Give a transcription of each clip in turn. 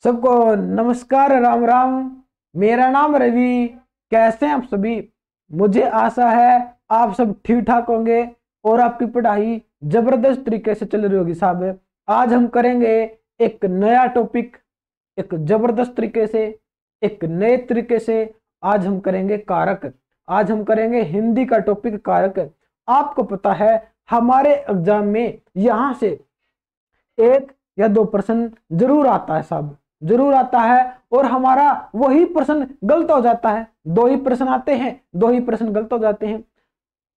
सबको नमस्कार, राम राम। मेरा नाम रवि। कैसे हैं आप सभी? मुझे आशा है आप सब ठीक ठाक होंगे और आपकी पढ़ाई जबरदस्त तरीके से चल रही होगी साहब। आज हम करेंगे एक नया टॉपिक, एक जबरदस्त तरीके से, एक नए तरीके से। आज हम करेंगे कारक। आज हम करेंगे हिंदी का टॉपिक कारक। आपको पता है हमारे एग्जाम में यहां से एक या दो प्रश्न जरूर आता है साहब, जरूर आता है। और हमारा वही प्रश्न गलत हो जाता है। दो ही प्रश्न आते हैं, दो ही प्रश्न गलत हो जाते हैं।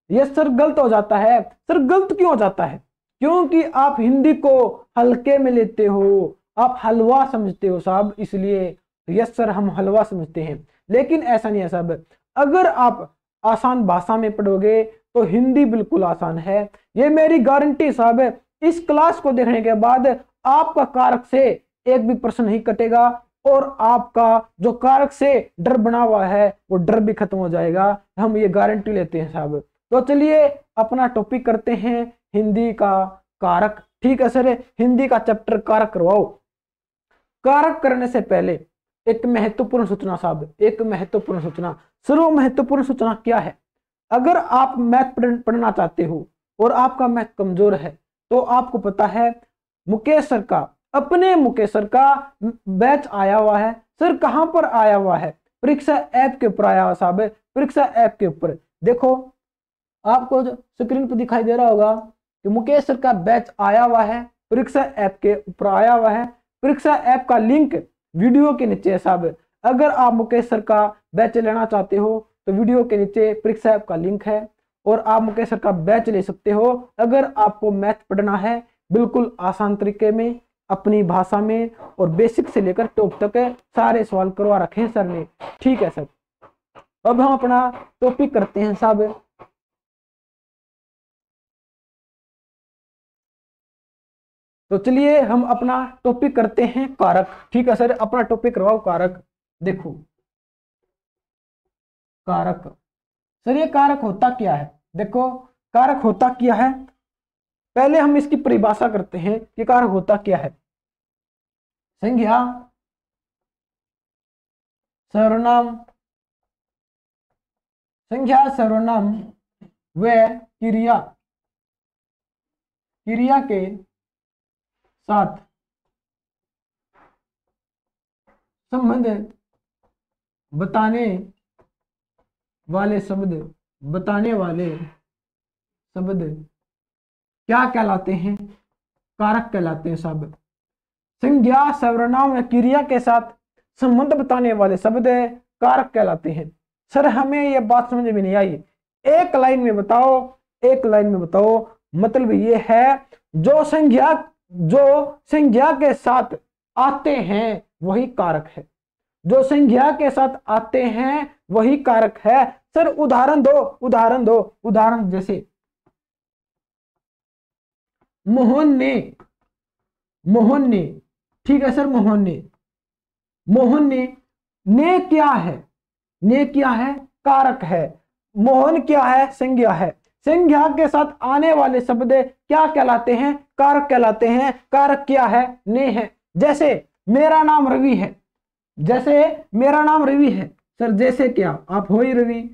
यस सर, गलत हो जाता है। सर गलत क्यों हो जाता है? क्योंकि आप हिंदी को हल्के में लेते हो, आप हलवा समझते हो साहब, इसलिए। यस सर, हम हलवा समझते हैं, लेकिन ऐसा नहीं है साहब। अगर आप आसान भाषा में पढ़ोगे तो हिंदी बिल्कुल आसान है, ये मेरी गारंटी साहब है। इस क्लास को देखने के बाद आपका कारक से एक भी प्रश्न नहीं कटेगा और आपका जो कारक से डर बना हुआ है वो डर भी खत्म हो जाएगा। हम ये गारंटी लेते हैं साहब। तो चलिए अपना टॉपिक करते हैं, हिंदी का कारक। ठीक है सर, हिंदी का चैप्टर कारक करवाओ। कारक करने से पहले एक महत्वपूर्ण सूचना साहब, एक महत्वपूर्ण सूचना। सर्व महत्वपूर्ण सूचना क्या है? अगर आप मैथ पढ़ना चाहते हो और आपका मैथ कमजोर है तो आपको पता है मुकेश सर का, अपने मुकेश सर का बैच आया हुआ है। सर कहां पर आया हुआ है? परीक्षा ऐप के ऊपर आया हुआ साहब, परीक्षा ऐप के ऊपर। देखो आपको जो स्क्रीन पर दिखाई दे रहा होगा कि मुकेश सर का बैच आया हुआ है, परीक्षा ऐप के ऊपर आया हुआ है। परीक्षा ऐप का लिंक वीडियो के नीचे है साहब। अगर आप मुकेश सर का बैच लेना चाहते हो तो वीडियो के नीचे परीक्षा ऐप का लिंक है और आप मुकेश सर का बैच ले सकते हो। अगर आपको मैथ पढ़ना है बिल्कुल आसान तरीके में, अपनी भाषा में, और बेसिक से लेकर टॉप तक सारे सवाल करवा रखे हैं सर ने। ठीक है सर, अब हम अपना टॉपिक करते हैं साहब। तो चलिए हम अपना टॉपिक करते हैं कारक। ठीक है सर, अपना टॉपिक करवाओ कारक। देखो कारक, सर ये कारक होता क्या है? देखो कारक होता क्या है, पहले हम इसकी परिभाषा करते हैं कि कारक होता क्या है। संज्ञा, सर्वनाम, संज्ञा सर्वनाम व क्रिया, क्रिया के साथ संबंध बताने वाले शब्द, बताने वाले शब्द क्या कहलाते हैं? कारक कहलाते हैं साहब। संज्ञा सर्वनाम या क्रिया के साथ संबंध बताने वाले शब्द कारक कहलाते हैं। सर हमें यह बात समझ में नहीं आई, एक लाइन में बताओ, एक लाइन में बताओ। मतलब ये है जो संज्ञा के साथ आते हैं वही कारक है, जो संज्ञा के साथ आते हैं वही कारक है। सर उदाहरण दो, उदाहरण दो। उदाहरण जैसे मोहन ने, मोहन ने, ठीक है सर, मोहन ने, मोहन ने क्या है? ने क्या है? कारक है। मोहन क्या है? संज्ञा है। संज्ञा के साथ आने वाले शब्द क्या कहलाते हैं? कारक कहलाते हैं। कारक क्या है? ने है। जैसे मेरा नाम रवि है, जैसे मेरा नाम रवि है। सर जैसे क्या? आप हो ही रवि,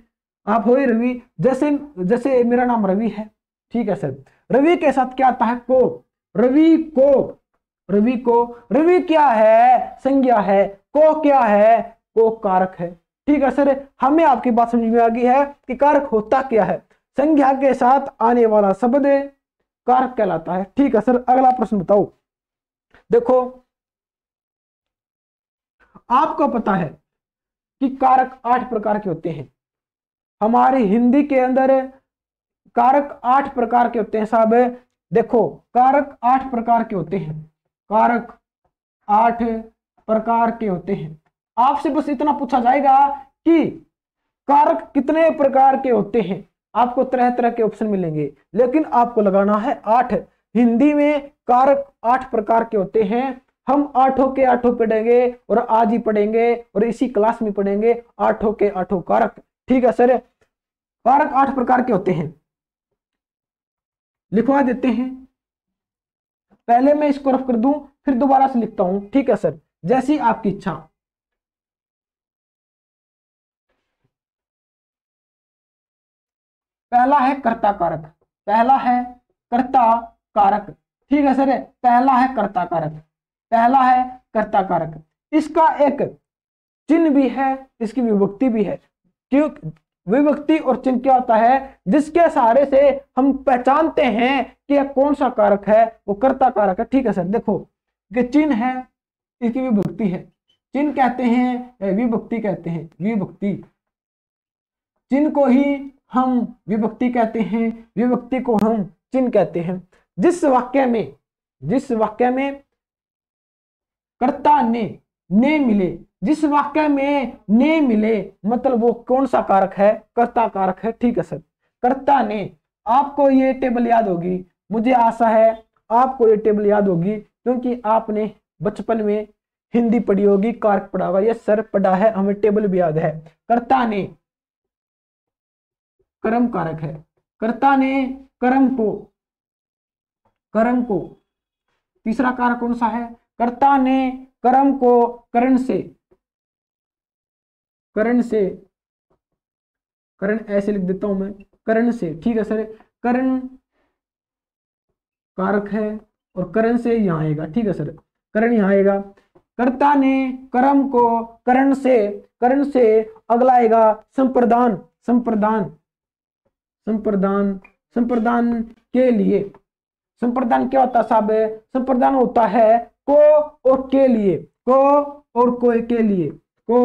आप हो ही रवि। जैसे जैसे मेरा नाम रवि है। ठीक है सर, रवि के साथ क्या आता है? को। रवि को, रवि को, रवि क्या है? संज्ञा है। को क्या है? को कारक है। ठीक है सर, हमें आपकी बात समझ में आ गई है कि कारक होता क्या है। संज्ञा के साथ आने वाला शब्द कारक कहलाता है। ठीक है सर, अगला प्रश्न बताओ। देखो आपको पता है कि कारक 8 प्रकार के होते हैं। हमारी हिंदी के अंदर कारक 8 प्रकार के होते हैं साहब। देखो कारक 8 प्रकार के होते हैं, कारक 8 प्रकार के होते हैं। आपसे बस इतना पूछा जाएगा कि कारक कितने प्रकार के होते हैं। आपको तरह तरह के ऑप्शन मिलेंगे, लेकिन आपको लगाना है 8। हिंदी में कारक 8 प्रकार के होते हैं। हम आठों के आठों पढ़ेंगे और आज ही पढ़ेंगे और इसी क्लास में पढ़ेंगे आठों के आठों कारक। ठीक है सर, कारक 8 प्रकार के होते हैं, लिखवा देते हैं। पहले मैं इसको रफ कर दूं फिर दोबारा से लिखता हूं। ठीक है सर, जैसी आपकी इच्छा। पहला है कर्ता कारक, पहला है कर्ता कारक, ठीक है सर, पहला है कर्ता कारक, पहला है कर्ता कारक। इसका एक चिन्ह भी है, इसकी विभक्ति भी है। क्यों? विभक्ति और चिन्ह क्या होता है? जिसके सहारे से हम पहचानते हैं कि यह कौन सा कारक है, वो कर्ता कारक है, ठीक है सर। देखो कि चिन्ह है, इसकी विभक्ति है। चिन्ह कहते हैं, विभक्ति कहते हैं, विभक्ति। चिन्ह को ही हम विभक्ति कहते हैं, विभक्ति को हम चिन्ह कहते हैं। जिस वाक्य में कर्ता ने मिले, जिस वाक्य में ने मिले, मतलब वो कौन सा कारक है? कर्ता कारक है, ठीक है सर। कर्ता ने, आपको ये टेबल याद होगी, मुझे आशा है आपको ये टेबल याद होगी, क्योंकि आपने बचपन में हिंदी पढ़ी होगी, कारक पढ़ा होगा। ये सर पढ़ा है, हमें टेबल भी याद है। कर्ता ने कर्म कारक है, कर्ता ने कर्म को, तीसरा कारक कौन सा है? कर्ता ने कर्म को करण ऐसे लिख देता हूं मैं, करण से, ठीक है सर। करण कारक है और करण से यहां आएगा, ठीक है सर, करण यहां आएगा। कर्ता ने कर्म को करण से अगला आएगा संप्रदान, संप्रदान के लिए। संप्रदान क्या होता है साहब? संप्रदान होता है को और के लिए, को और कोई के लिए, को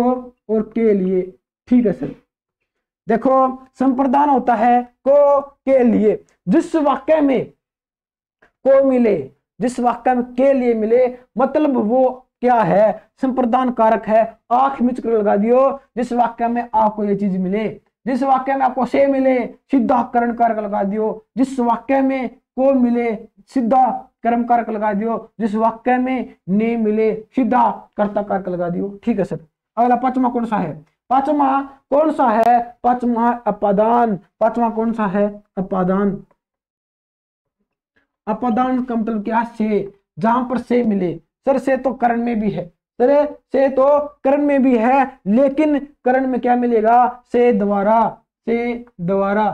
और के लिए, ठीक है सर। देखो संप्रदान होता है को के लिए। जिस वाक्य में को मिले, जिस वाक्य में के लिए मिले, मतलब वो क्या है? संप्रदान कारक है। आंख मिच कर लगा दियो, जिस वाक्य में आपको ये चीज मिले। जिस वाक्य में आपको से मिले, सीधा करण कारक लगा दियो। जिस वाक्य में को मिले, सीधा कर्म कारक लगा दियो। जिस वाक्य में ने मिले, सीधा कर्ता कारक लगा दियो, ठीक है सर। अगला पांचवा कौन सा है? पांचवा कौन सा है? पांचवा अपादान। पांचवा कौन सा है? अपादान। अपादान का मतलब क्या? से, जहां पर से मिले। सर से तो करण में भी है, सर से तो करण में भी है, लेकिन करण में क्या मिलेगा? से द्वारा, से द्वारा,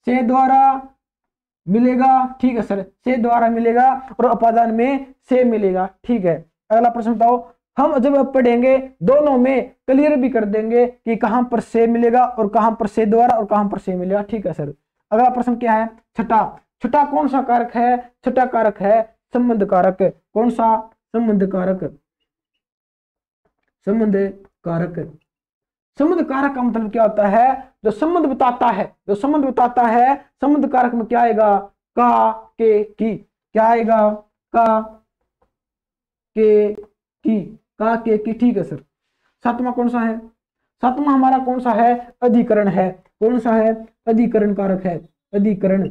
से द्वारा मिलेगा, ठीक है सर, से द्वारा मिलेगा। और अपादान में से मिलेगा, ठीक है। अगला प्रश्न बताओ। हम जब पढ़ेंगे दोनों में क्लियर भी कर देंगे कि कहां पर से मिलेगा और कहां पर से द्वारा और कहां पर से मिलेगा, ठीक है सर। अगला प्रश्न क्या है? छठा। छठा कौन सा कारक है? छठा कारक है संबंध कारक। कौन सा? संबंध कारक। संबंध कारक। संबंध कारक का मतलब क्या होता है? जो संबंध बताता है, जो संबंध बताता है, संबंध कारक में क्या आएगा? का, के, की। क्या आएगा? का, के, की, का, के, की, ठीक है सर। सातवां कौन सा है? सातवां हमारा कौन सा है? अधिकरण है। कौन सा है? अधिकरण कारक है। अधिकरण,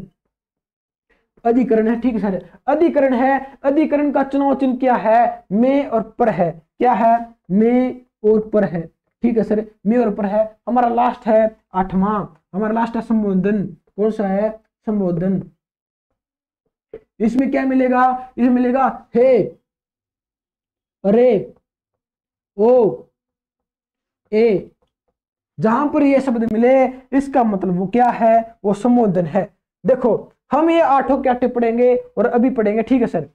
अधिकरण है, ठीक है सर। अधिकरण है। अधिकरण का चुनाव चिन्ह क्या है? में और पर है। क्या है? में और पर है, ठीक है सर। में और पर है। हमारा लास्ट है आठवां, हमारा लास्ट है संबोधन। कौन सा है? संबोधन। इसमें क्या मिलेगा? इसमें मिलेगा हे, अरे, ओ, ए। जहां पर ये शब्द मिले, इसका मतलब वो क्या है? वो संबोधन है। देखो हम ये आठों के आठे पढ़ेंगे और अभी पढ़ेंगे, ठीक है सर।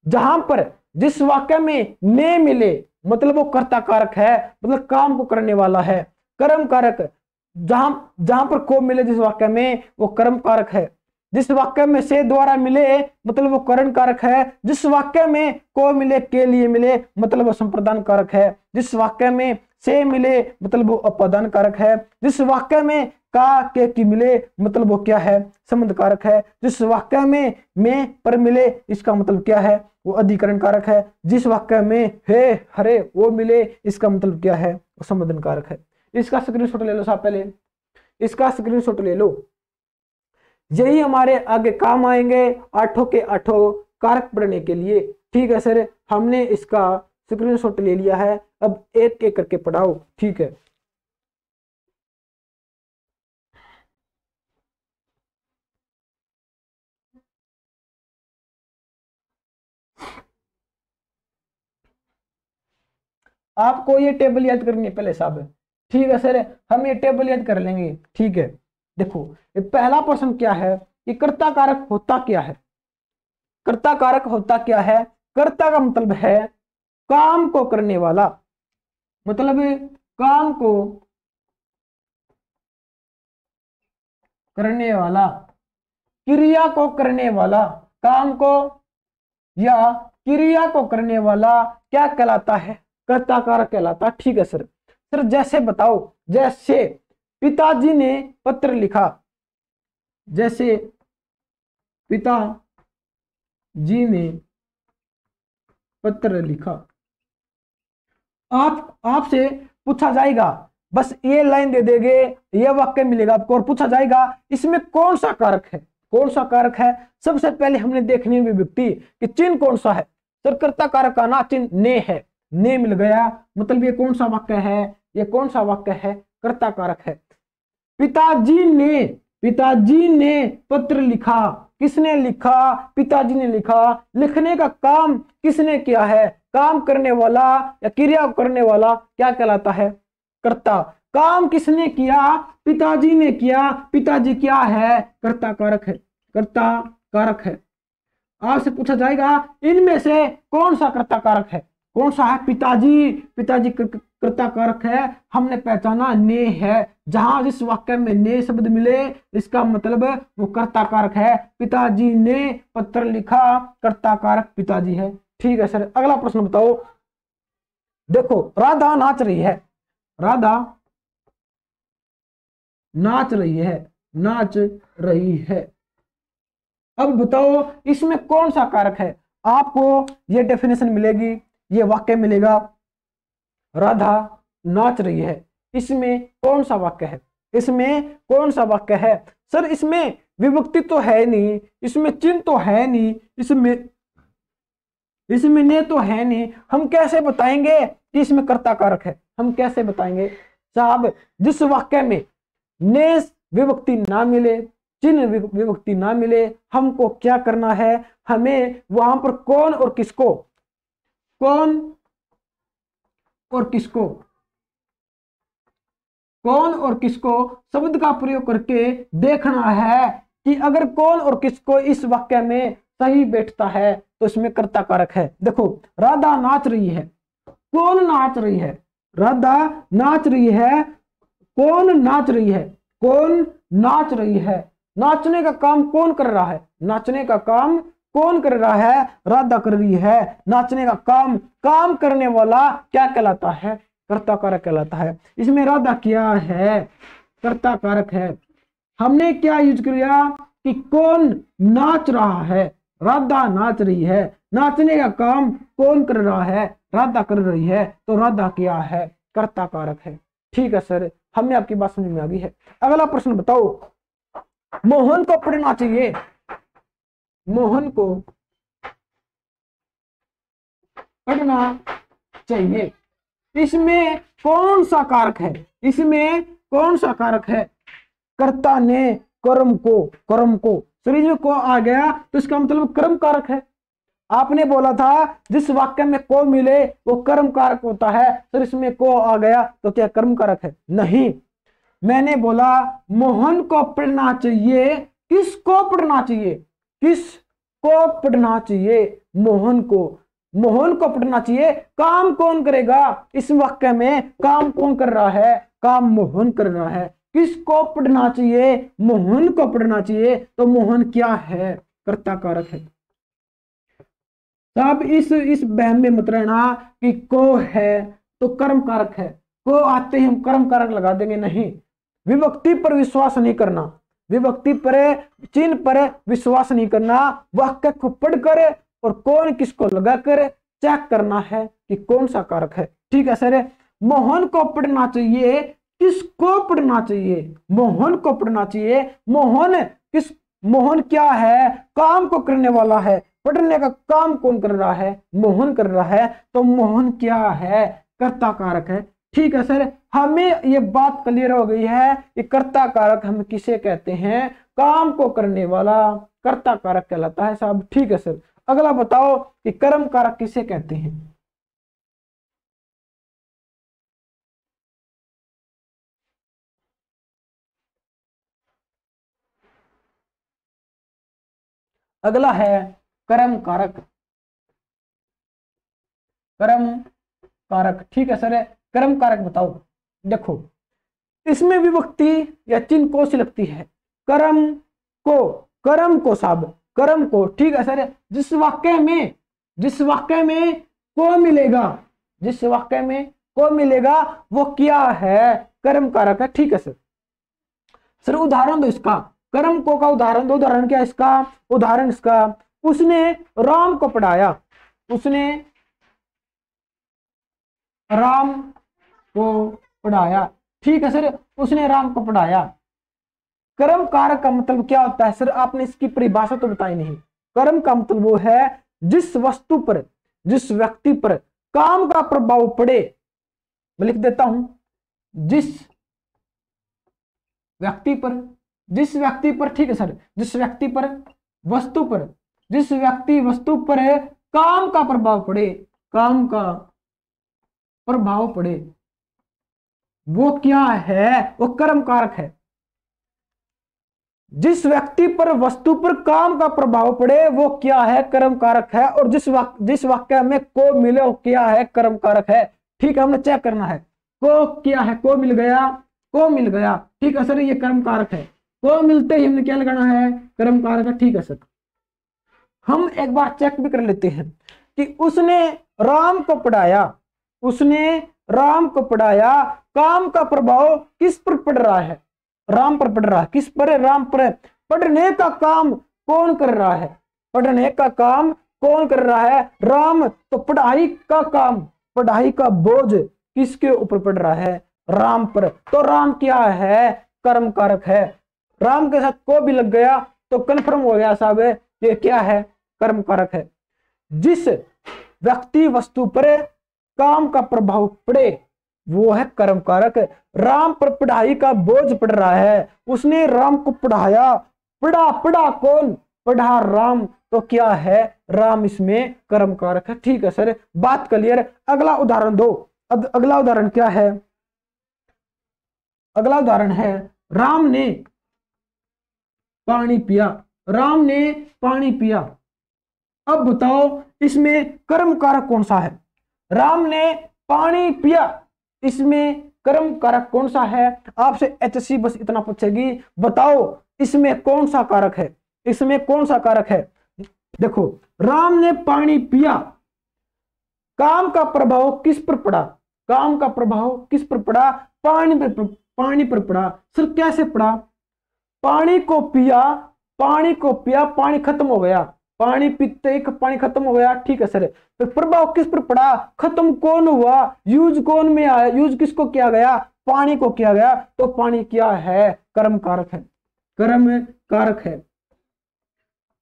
जहां पर जिस वाक्य में ने मिले, मतलब वो कर्ता कारक है, मतलब काम को करने वाला है, कर्म कारक। जहां जहां पर को मिले जिस वाक्य में, वो कर्म कारक है। जिस वाक्य में से द्वारा मिले, मतलब वो करण कारक है। जिस वाक्य में को मिले, के लिए मिले, मतलब वो संप्रदान कारक है। जिस वाक्य में से मिले, मतलब वो अपादान कारक है। जिस वाक्य में का, के, की मिले, मतलब वो क्या है? संबंध कारक है। जिस वाक्य में पर मिले, इसका मतलब क्या है? वो अधिकरण कारक है। जिस वाक्य में हे, हरे, वो मिले, इसका मतलब क्या है? वो संबोधन कारक है। इसका स्क्रीनशॉट ले लो साहब, पहले इसका स्क्रीनशॉट ले लो। यही हमारे आगे काम आएंगे आठों के आठों कारक पढ़ने के लिए, ठीक है सर। हमने इसका स्क्रीनशॉट ले लिया है, अब एक एक करके पढ़ाओ, ठीक है। आपको ये टेबल याद करनी है पहले साहब। ठीक है सर, हम ये टेबल याद कर लेंगे। ठीक है, देखो ये पहला प्रश्न क्या है कि कर्ता कारक होता क्या है। कर्ता कारक होता क्या है? कर्ता का मतलब है काम को करने वाला, मतलब काम को करने वाला, क्रिया को करने वाला, काम को या क्रिया को करने वाला क्या कहलाता है? कर्ता कारक कहलाता। ठीक है सर। सर जैसे बताओ, जैसे पिताजी ने पत्र लिखा, जैसे पिताजी ने पत्र लिखा, आपसे पूछा जाएगा, बस ये लाइन दे देंगे, ये वाक्य मिलेगा आपको और पूछा जाएगा इसमें कौन सा कारक है, कौन सा कारक है। सबसे पहले हमने देखनी है विभक्ति कि चिन्ह कौन सा है। सर कर्ता कारक का ना चिन्ह ने है, ने मिल गया, मतलब ये कौन सा वाक्य है, ये कौन सा वाक्य है? कर्ता कारक है। पिताजी ने पत्र लिखा, किसने लिखा? पिताजी ने लिखा। लिखने का काम किसने किया है? काम करने वाला या क्रिया करने वाला क्या कहलाता है? कर्ता। काम किसने किया? पिताजी ने किया। पिताजी क्या है? कर्ता कारक है, कर्ता कारक है। आपसे पूछा जाएगा इनमें से कौन सा कर्ता कारक है? कौन सा है? पिताजी। पिताजी कर्ता कारक है, हमने पहचाना ने है। जहां जिस वाक्य में ने शब्द मिले इसका मतलब वो कर्ता कारक है। पिताजी ने पत्र लिखा, कर्ता कारक पिताजी है। ठीक है सर, अगला प्रश्न बताओ। देखो राधा नाच रही है, राधा नाच रही है, नाच रही है। अब बताओ इसमें कौन सा कारक है? आपको ये डेफिनेशन मिलेगी, ये वाक्य मिलेगा, राधा नाच रही है। इसमें कौन सा वाक्य है? इसमें कौन सा वाक्य है? सर इसमें विभक्ति तो है नहीं, इसमें चिन्ह तो है नहीं, इसमें ने तो है नहीं। हम कैसे बताएंगे कि इसमें कर्ता कारक है? हम कैसे बताएंगे साहब? जिस वाक्य में ने विभक्ति ना मिले, चिन्ह विभक्ति ना मिले, हमको क्या करना है? हमें वहां पर कौन और किसको, कौन और किसको, कौन और किसको शब्द का प्रयोग करके देखना है कि अगर कौन और किसको इस वाक्य में सही बैठता है तो इसमें कर्ता कारक है। देखो राधा नाच रही है, कौन नाच रही है? राधा नाच रही है, कौन नाच रही है? कौन नाच रही है? नाचने का काम कौन कर रहा है? नाचने का काम कौन कर रहा है? राधा कर रही है। नाचने का काम, काम करने वाला क्या कहलाता है? कर्ता कारक कहलाता है। इसमें राधा क्या है? कर्ता कारक है। हमने क्या यूज किया कि कौन नाच रहा है? राधा नाच रही है। नाचने का काम कौन कर रहा है? राधा कर रही है। तो राधा क्या है? कर्ता कारक है। ठीक है सर, हमें आपकी बात समझ में आ गई है। अगला प्रश्न बताओ। मोहन को पढ़ना चाहिए, मोहन को पढ़ना चाहिए। इसमें कौन सा कारक है? इसमें कौन सा कारक है? कर्ता ने कर्म को, कर्म को शरीर को आ गया तो इसका मतलब कर्म कारक है। आपने बोला था जिस वाक्य में को मिले वो कर्म कारक होता है, तो इसमें को आ गया तो क्या कर्म कारक है? नहीं। मैंने बोला मोहन को पढ़ना चाहिए। किसको पढ़ना चाहिए? किसको पढ़ना चाहिए? मोहन को। मोहन को पढ़ना चाहिए। काम कौन करेगा? इस वाक्य में काम कौन कर रहा है? काम मोहन कर रहा है। किसको पढ़ना चाहिए? मोहन को पढ़ना चाहिए। तो मोहन क्या है? कर्ता कारक है। तब इस बहम में मत रहना कि को है तो कर्म कारक है, को आते ही हम कर्म कारक लगा देंगे। नहीं, विभक्ति पर विश्वास नहीं करना, विभक्ति पर, चिन्ह पर विश्वास नहीं करना। वाक्य को पढ़कर और कौन किसको लगाकर चेक करना है कि कौन सा कारक है। ठीक है सर। मोहन को पढ़ना चाहिए। किसको पढ़ना चाहिए? मोहन को पढ़ना चाहिए। मोहन किस, मोहन क्या है? काम को करने वाला है। पढ़ने का काम कौन कर रहा है? मोहन कर रहा है। तो मोहन क्या है? कर्ता कारक है। ठीक है सर, हमें ये बात क्लियर हो गई है कि कर्ता कारक हम किसे कहते हैं? काम को करने वाला कर्ता कारक कहलाता है साहब। ठीक है सर, अगला बताओ कि कर्म कारक किसे कहते हैं? अगला है कर्म कारक। कर्म कारक, ठीक है सर। कर्म कारक बताओ। देखो इसमें विभक्ति या चिन्ह को सी लगती है। कर्म को, कर्म को साहब, कर्म को, ठीक है सर। जिस वाक्य में को मिलेगा, जिस वाक्य में को मिलेगा वो क्या है, कर्म कारक है, ठीक है सर। सर उदाहरण दो इसका, कर्म को का उदाहरण दो। उदाहरण क्या इसका, उदाहरण इसका, उसने राम को पढ़ाया, उसने राम को पढ़ाया, ठीक है सर, उसने राम को पढ़ाया। कर्म कारक का मतलब क्या होता है सर, आपने इसकी परिभाषा तो बताई नहीं। कर्म का मतलब वो है जिस वस्तु पर, जिस व्यक्ति पर काम का प्रभाव पड़े। मैं लिख देता हूं, जिस व्यक्ति पर, ठीक है सर, जिस व्यक्ति पर, वस्तु पर, जिस व्यक्ति वस्तु पर काम का प्रभाव पड़े, काम का प्रभाव पड़े, वो क्या है, वो कर्म कारक है। जिस व्यक्ति पर वस्तु पर काम का प्रभाव पड़े वो क्या है, कर्म कारक है। और जिस वाक्य में को मिले वो क्या है, कर्म कारक है। ठीक है, हमने चेक करना है को क्या है, को मिल गया, को मिल गया, ठीक है सर, ये कर्म कारक है। को मिलते ही हमने क्या लगाना है, कर्म कारक है, ठीक है सर। हम एक बार चेक भी कर लेते हैं कि उसने राम को पढ़ाया, उसने राम को पढ़ाया, काम का प्रभाव किस पर पड़ रहा है, राम पर पड़ रहा है। किस पर, राम पर। पढ़ने का काम कौन कर रहा है, पढ़ने का काम कौन कर रहा है, राम। तो पढ़ाई का काम, पढ़ाई का बोझ किसके ऊपर पड़ रहा है, राम पर। तो राम क्या है, कर्म कारक है। राम के साथ को भी लग गया तो कन्फर्म हो गया साहब, ये क्या है, कर्म कारक है। जिस व्यक्ति वस्तु पर काम का प्रभाव पड़े वो है कर्म कारक। राम पर पढ़ाई का बोझ पड़ रहा है, उसने राम को पढ़ाया, पढ़ा, पढ़ा कौन, पढ़ा राम। तो क्या है, राम इसमें कर्म कारक है, ठीक है सर, बात क्लियर। अगला उदाहरण दो। अगला उदाहरण क्या है, अगला उदाहरण है राम ने पानी पिया, राम ने पानी पिया। अब बताओ इसमें कर्म कारक कौन सा है, राम ने पानी पिया, इसमें कर्म कारक कौन सा है। आपसे एचएससी बस इतना पूछेगी, बताओ इसमें कौन सा कारक है, इसमें कौन सा कारक है। देखो राम ने पानी पिया, काम का प्रभाव किस पर पड़ा, काम का प्रभाव किस पर पड़ा, पानी पर, पानी पर पड़ा। सर कैसे पड़ा, पानी को पिया, पानी को पिया, पानी खत्म हो गया, पानी पीते ही पानी खत्म हो गया, ठीक है सर। तो प्रभाव किस पर पड़ा, खत्म कौन हुआ, यूज कौन में आया, यूज किसको किया गया, पानी को किया गया। तो पानी क्या है, कर्म कारक है, कर्म कारक है।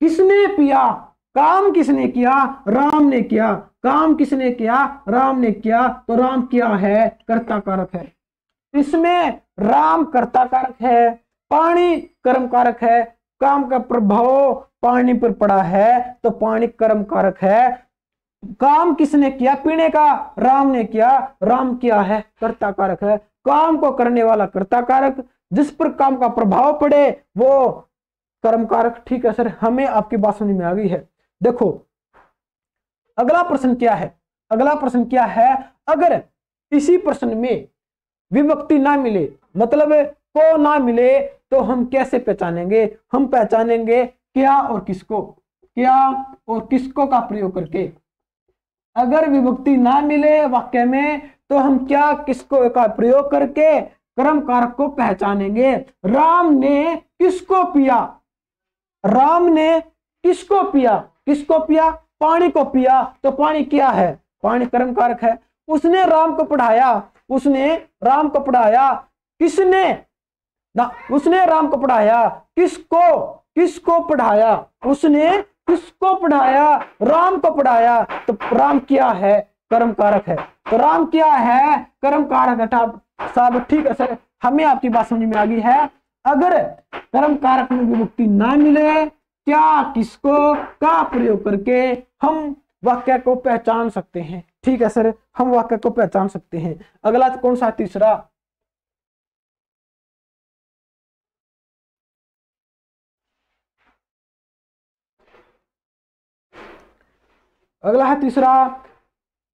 किसने पिया, काम किसने किया, राम ने किया, काम किसने किया, राम ने किया। तो राम क्या है, कर्ता कारक है। इसमें राम कर्ता कारक है, पानी कर्म कारक है, काम का प्रभाव पानी पर पड़ा है तो पानी कर्म कारक है। काम किसने किया, पीने का, राम ने किया, राम क्या है, कर्ता कारक है। काम को करने वाला कर्ता कारक, जिस पर काम का प्रभाव पड़े वो कर्म कारक, ठीक है सर। हमें आपकी बात समझ में आ गई है। देखो अगला प्रश्न क्या है, अगला प्रश्न क्या है, अगर इसी प्रश्न में विभक्ति ना मिले, मतलब को ना मिले, तो हम कैसे पहचानेंगे, हम पहचानेंगे क्या और किसको, क्या और किसको का प्रयोग करके। अगर विभक्ति ना मिले वाक्य में तो हम क्या किसको का प्रयोग करके कर्म कारक को पहचानेंगे। राम ने किसको पिया, राम ने किसको पिया, किसको पिया, पानी को पिया। तो पानी क्या है, पानी कर्म कारक है। उसने राम को पढ़ाया, उसने राम को पढ़ाया, किसने ना, उसने राम को पढ़ाया, किसको, किसको पढ़ाया, उसने किसको पढ़ाया, राम को पढ़ाया। तो राम क्या है, कर्म कारक है। तो राम क्या है, कर्म कारक है साहब, ठीक है सर। हमें आपकी बात समझ में आ गई है। अगर कर्म कारक में विभक्ति ना मिले, क्या किसको का प्रयोग करके हम वाक्य को पहचान सकते हैं, ठीक है सर, हम वाक्य को पहचान सकते हैं। अगला कौन सा, तीसरा, अगला है तीसरा।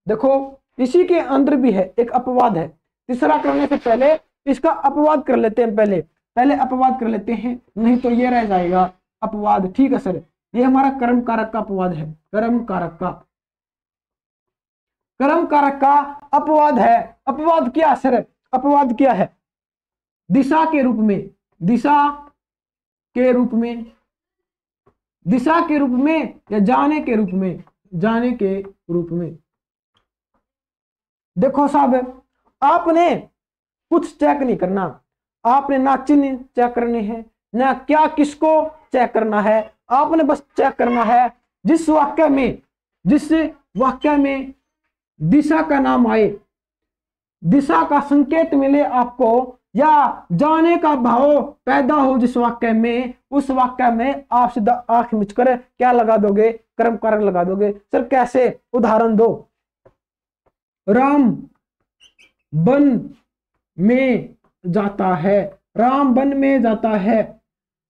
देखो इसी के अंदर भी है एक अपवाद है। तीसरा करने से पहले इसका अपवाद कर लेते हैं, पहले अपवाद कर लेते हैं, नहीं तो ये रह जाएगा अपवाद। ठीक है सर, ये हमारा कर्म कारक का अपवाद है, कर्म कारक का अपवाद है। अपवाद क्या सर? अपवाद क्या है? दिशा के रूप में, दिशा के रूप में, दिशा के रूप में या जाने के रूप में, जाने के रूप में। देखो साहब, आपने कुछ चेक नहीं करना, आपने ना चिन्ह चेक करने हैं, ना क्या किसको चेक करना है, आपने बस चेक करना है जिस वाक्य में दिशा का नाम आए, दिशा का संकेत मिले आपको, या जाने का भाव पैदा हो जिस वाक्य में, उस वाक्य में आप सीधा आंख मिचकर क्या लगा दोगे? कर्म कारक लगा दोगे। सर कैसे? उदाहरण दो। राम वन में जाता है, राम वन में जाता है,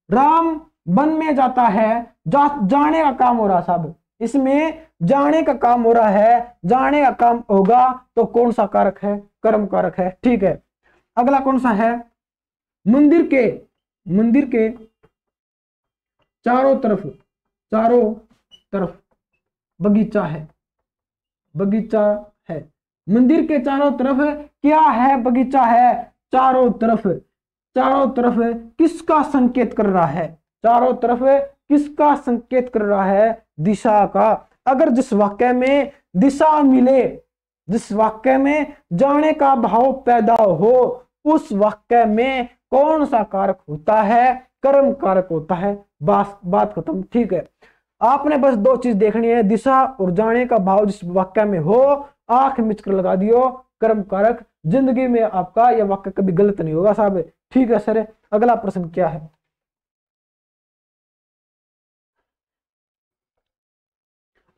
राम वन में जाता है, जाने का काम हो रहा साहब, इसमें जाने का काम हो रहा है, जाने का काम होगा तो कौन सा कारक है? कर्म कारक है। ठीक है, अगला कौन सा है? मंदिर के चारों तरफ बगीचा है, बगीचा है। मंदिर के चारों तरफ क्या है? बगीचा है। चारों तरफ किसका संकेत कर रहा है? चारों तरफ किसका संकेत कर रहा है? दिशा का। अगर जिस वाक्य में दिशा मिले, जिस वाक्य में जाने का भाव पैदा हो, उस वाक्य में कौन सा कारक होता है? कर्म कारक होता है। बात खत्म। ठीक है, आपने बस दो चीज देखनी है, दिशा और जाने का भाव जिस वाक्य में हो, आंख मिचकर लगा दियो कर्म कारक। जिंदगी में आपका यह वाक्य कभी गलत नहीं होगा साहब। ठीक है सर, अगला प्रश्न क्या है?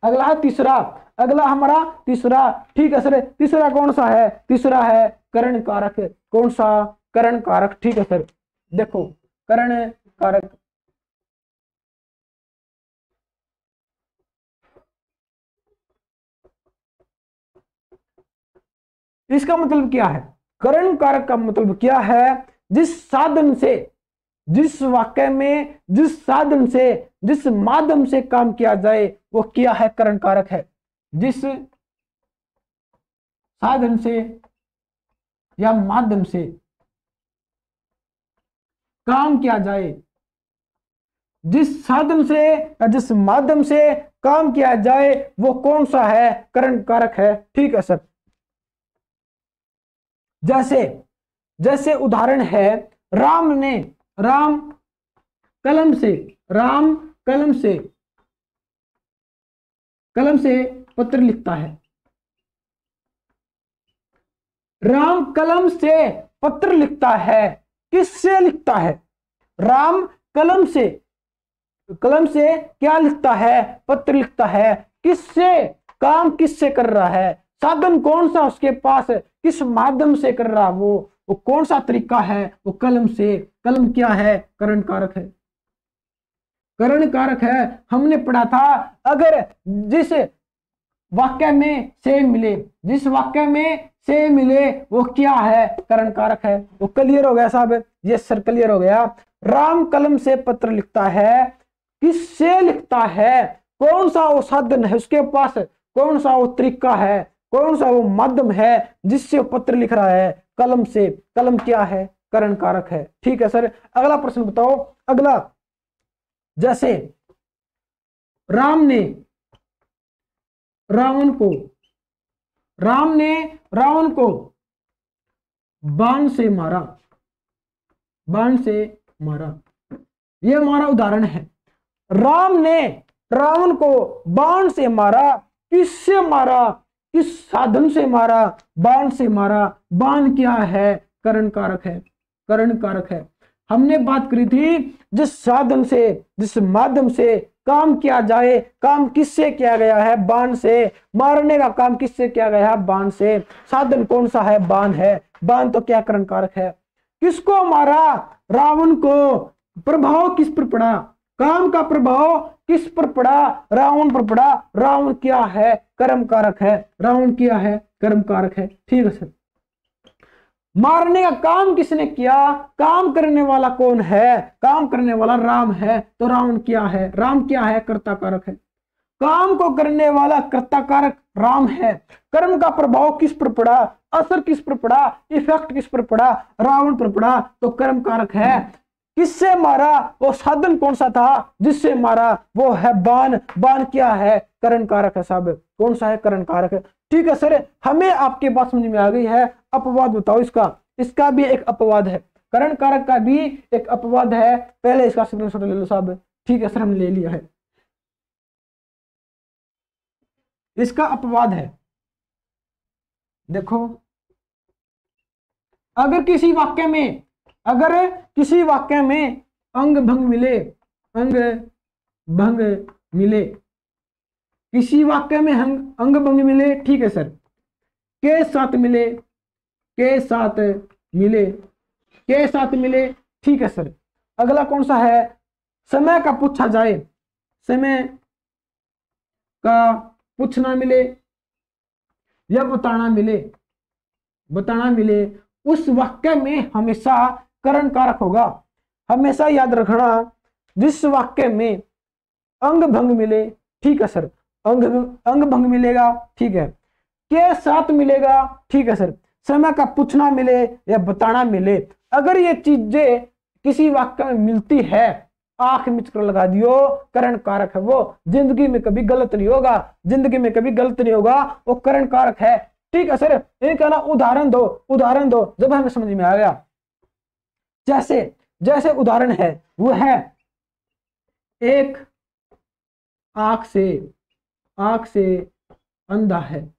अगला है तीसरा, अगला हमारा तीसरा। ठीक है सर, तीसरा कौन सा है? तीसरा है करण कारक। कौन सा? करण कारक। ठीक है सर, देखो करण कारक, इसका मतलब क्या है? करण कारक का मतलब क्या है? जिस साधन से, जिस वाक्य में, जिस साधन से, जिस माध्यम से काम किया जाए वो क्या है? करण कारक है। जिस साधन से या माध्यम से काम किया जाए, जिस साधन से या जिस माध्यम से काम किया जाए वो कौन सा है? करण कारक है। ठीक है सर, जैसे उदाहरण है, राम कलम से पत्र लिखता है। राम कलम से पत्र लिखता है। किससे लिखता है? राम कलम से क्या लिखता है? पत्र लिखता है। किससे? काम किससे कर रहा है? साधन कौन सा उसके पास है? किस माध्यम से कर रहा? वो कौन सा तरीका है? वो कलम से। कलम क्या है? करण कारक है। करण कारक है। हमने पढ़ा था, अगर जिस वाक्य में से मिले, जिस वाक्य में से मिले वो क्या है? करण कारक है। वो क्लियर हो गया साहब? ये सर क्लियर हो गया। राम कलम से पत्र लिखता है। किससे लिखता है? कौन सा वो साधन है उसके पास? कौन सा वो तरीका है? कौन सा वो माध्यम है जिससे वो पत्र लिख रहा है? कलम से। कलम क्या है? करण कारक है। ठीक है सर, अगला प्रश्न बताओ। अगला, जैसे राम ने रावण को बाण से मारा। यह हमारा उदाहरण है। राम ने रावण को बाण से मारा। किससे मारा? किस साधन से मारा? बाण से मारा। बाण क्या है? करण कारक है। करण कारक है। हमने बात करी थी, जिस साधन से, जिस माध्यम से काम किया जाए, काम किससे किया गया है? बाण से। मारने का काम किससे किया गया है? बाण से। साधन कौन सा है? बाण है। बाण तो क्या करण कारक है। किसको मारा? रावण को। प्रभाव किस पर पड़ा? काम का प्रभाव किस पर पड़ा? रावण पर पड़ा। रावण क्या है? कर्म कारक है। रावण क्या है? कर्म कारक है। ठीक है सर। मारने का काम किसने किया? काम करने वाला कौन है? काम करने वाला राम है। तो रावण क्या है? राम क्या है? कर्ता कारक है। काम को करने वाला कर्ता कारक राम है। कर्म का प्रभाव किस पर पड़ा? असर किस पर पड़ा? इफेक्ट किस पर पड़ा? रावण पर पड़ा। तो कर्म कारक है। किससे मारा? वो साधन कौन सा था जिससे मारा? वो है बाण। बाण क्या है? करण कारक है साहब। कौन सा है? करण कारक है। ठीक है सर, हमें आपके बात समझ में आ गई है। अपवाद बताओ इसका। इसका भी एक अपवाद है, करण कारक का भी एक अपवाद है। पहले इसका स्क्रीनशॉट ले लो साहब। ठीक है सर, हम ले लिया है। इसका अपवाद है, देखो, अगर किसी वाक्य में अंग भंग मिले, अंग भंग मिले, किसी वाक्य में अंग भंग मिले, ठीक है सर, के साथ मिले, के साथ मिले, के साथ मिले, ठीक है सर। अगला कौन सा है? समय का पूछा जाए, समय का पूछना मिले या बताना मिले, बताना मिले, उस वाक्य में हमेशा करण कारक होगा। हमेशा याद रखना, जिस वाक्य में अंग भंग मिले, ठीक है सर, अंग भंग मिलेगा, ठीक है, के साथ मिलेगा, ठीक है सर, समय का पूछना मिले या बताना मिले, अगर ये चीजें किसी वाक्य में मिलती है, आंख मिच कर लगा दियो, करण कारक है वो। जिंदगी में कभी गलत नहीं होगा, जिंदगी में कभी गलत नहीं होगा, वो करण कारक है। ठीक है सर, एक है ना, उदाहरण दो, उदाहरण दो, जब हमें समझ में आ गया। जैसे जैसे उदाहरण है, वो है एक आंख से अंधा है,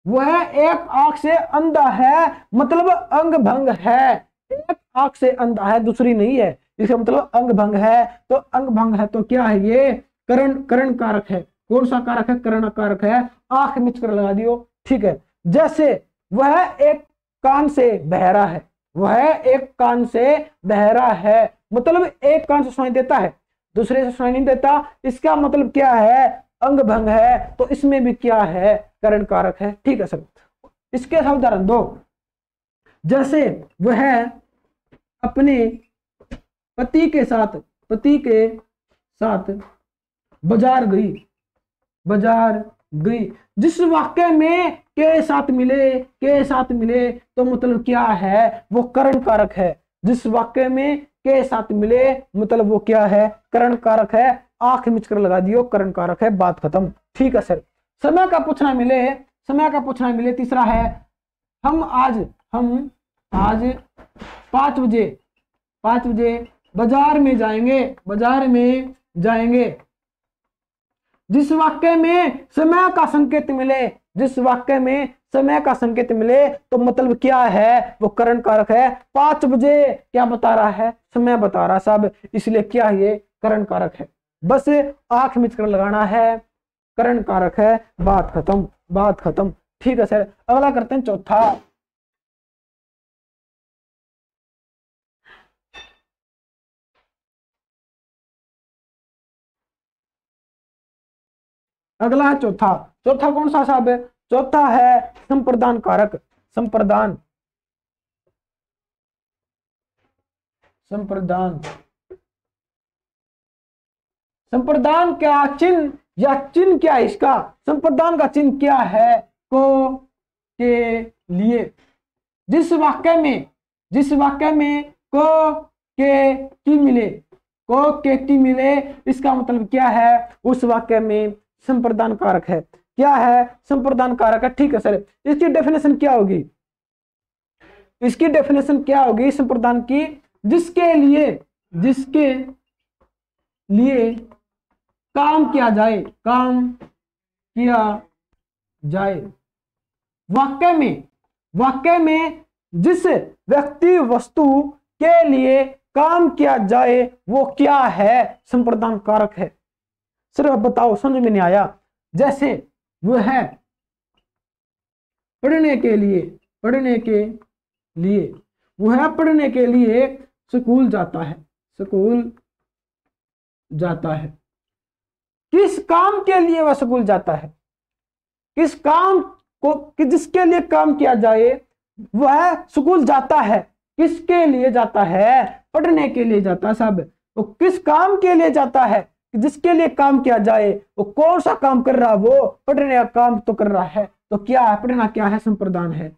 वह एक आंख से अंधा है, मतलब अंग भंग है। एक आंख से अंधा है, दूसरी नहीं है, इसका मतलब अंग भंग है। तो अंग भंग है तो क्या है ये? करण कारक है। कौन सा कारक है? करण कारक है। आंख मिच कर लगा दियो, ठीक है। जैसे वह एक कान से बहरा है, वह एक कान से बहरा है, मतलब एक कान से सुनाई देता है, दूसरे से सुनाई नहीं देता। इसका मतलब क्या है? अंग भंग है। तो इसमें भी क्या है? करण कारक है। ठीक है सर, इसके साथ उदाहरण दो। जैसे वह अपने पति के साथ बाजार गई, बाजार गई। जिस वाक्य में के साथ मिले, तो मतलब क्या है? वो करण कारक है। जिस वाक्य में के साथ मिले, मतलब वो क्या है? करण कारक है। आंख मिच कर लगा दियो, करण कारक है, बात खत्म। ठीक है सर, समय का पूछना मिले, तीसरा है, हम आज 5 बजे बाजार में जाएंगे। जिस वाक्य में समय का संकेत मिले, तो मतलब क्या है? वो करण कारक है। 5 बजे क्या बता रहा है? समय बता रहा साहब, इसलिए क्या ये? करण कारक है। बस आंख मिच कर लगाना है, करण कारक है, बात खत्म। ठीक है सर, अगला करते हैं चौथा। अगला है चौथा। चौथा कौन सा साहब है? चौथा है संप्रदान कारक। संप्रदान क्या चिन्ह, या चिन्ह क्या है इसका? संप्रदान का चिन्ह क्या है? को के लिए। जिस वाक्य में को के टी मिले, इसका मतलब क्या है? उस वाक्य में संप्रदान कारक है। क्या है? संप्रदान कारक है। ठीक है सर, इसकी डेफिनेशन क्या होगी? संप्रदान की? जिसके लिए काम किया जाए, वाक्य में जिस व्यक्ति वस्तु के लिए काम किया जाए, वो क्या है? संप्रदान कारक है। सिर्फ बताओ, समझ में नहीं आया? जैसे वो है पढ़ने के लिए स्कूल जाता है, जाता है। किस काम के लिए वह स्कूल जाता है? किस काम को कि जिसके लिए काम किया जाए वह स्कूल जाता है। किसके लिए जाता है? पढ़ने के लिए जाता है साहब। वो किस काम के लिए जाता है? जिसके लिए काम किया जाए। वो कौन सा काम कर रहा है? वो पढ़ने का काम तो कर रहा है। तो क्या है? पढ़ना क्या है? संप्रदान है।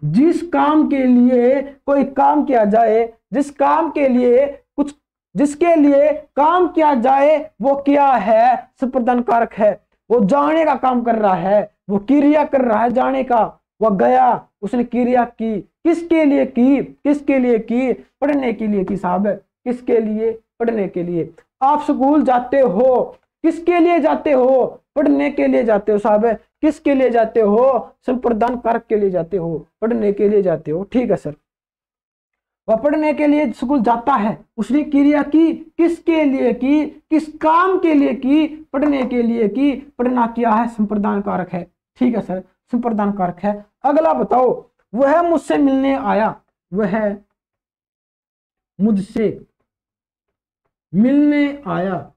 जिस काम के लिए कोई काम किया जाए, जिस काम के लिए कुछ जिसके लिए काम किया जाए वो क्या है? संप्रदान कारक है। वो जाने का काम कर रहा है, वो क्रिया कर रहा है जाने का। वह गया, उसने क्रिया की। किसके लिए की? किसके लिए की? पढ़ने के लिए की साहब। किसके लिए? पढ़ने के लिए। आप स्कूल जाते हो, किसके लिए जाते हो? पढ़ने के लिए जाते हो साहब। किसके लिए जाते हो? संप्रदान कारक के लिए जाते हो, पढ़ने के लिए जाते हो। ठीक है सर। वह पढ़ने के लिए स्कूल जाता है, उसने क्रिया की। किसके लिए की? किस काम के लिए की? पढ़ने के लिए की। पढ़ना क्या है? संप्रदान कारक है। ठीक है सर, संप्रदान कारक है। अगला बताओ, वह मुझसे मिलने आया। वह मुझसे मिलने आया।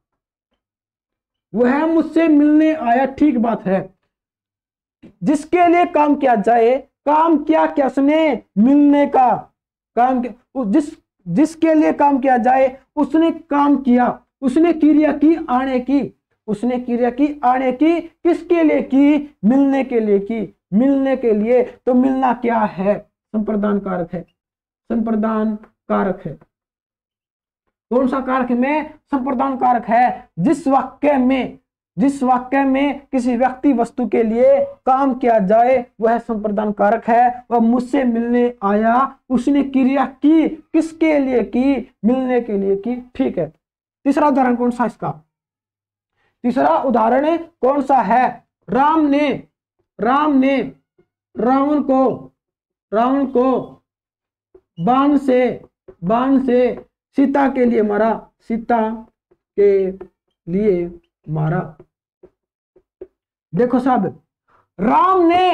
वह मुझसे मिलने आया। ठीक बात है। जिसके लिए काम किया जाए, काम क्या क्या उसने? मिलने का काम। जिसके लिए काम किया जाए उसने काम किया, उसने क्रिया की आने की। उसने क्रिया की आने की। किसके लिए की? मिलने के लिए की। मिलने के लिए। तो मिलना क्या है? संप्रदान कारक है। संप्रदान कारक है। कौन सा कारक में? संप्रदान कारक है। जिस वाक्य में किसी व्यक्ति वस्तु के लिए काम किया जाए वह संप्रदान कारक है। वह मुझसे मिलने आया, उसने क्रिया की। किसके लिए की? मिलने के लिए की। ठीक है। तीसरा उदाहरण कौन सा इसका? तीसरा उदाहरण कौन सा है? राम ने रावण को बाण से सीता के लिए मारा। सीता के लिए मारा। देखो साहब, राम ने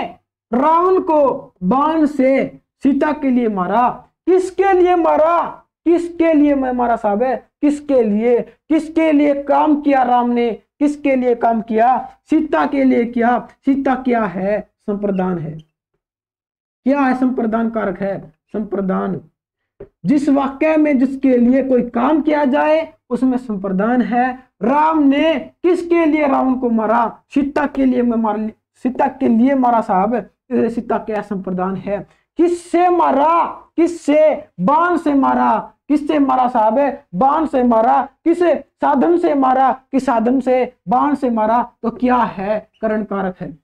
रावण को बाण से सीता के लिए मारा। किसके लिए मारा? किसके लिए मैं मारा साहब? किसके लिए? किसके लिए काम किया राम ने? किसके लिए काम किया? सीता के लिए किया। सीता क्या है? संप्रदान है। क्या है? संप्रदान कारक है। संप्रदान। जिस वाक्य में जिसके लिए कोई काम किया जाए उसमें संप्रदान है। राम ने किसके लिए रावण को मारा? सीता के लिए सीता के लिए मारा साहब। सीता क्या? संप्रदान है। किससे मारा? किससे? बाण से मारा। किससे मारा साहब? बाण से मारा। किस साधन से मारा? किस साधन से? बाण से मारा। तो क्या है? करण कारक है।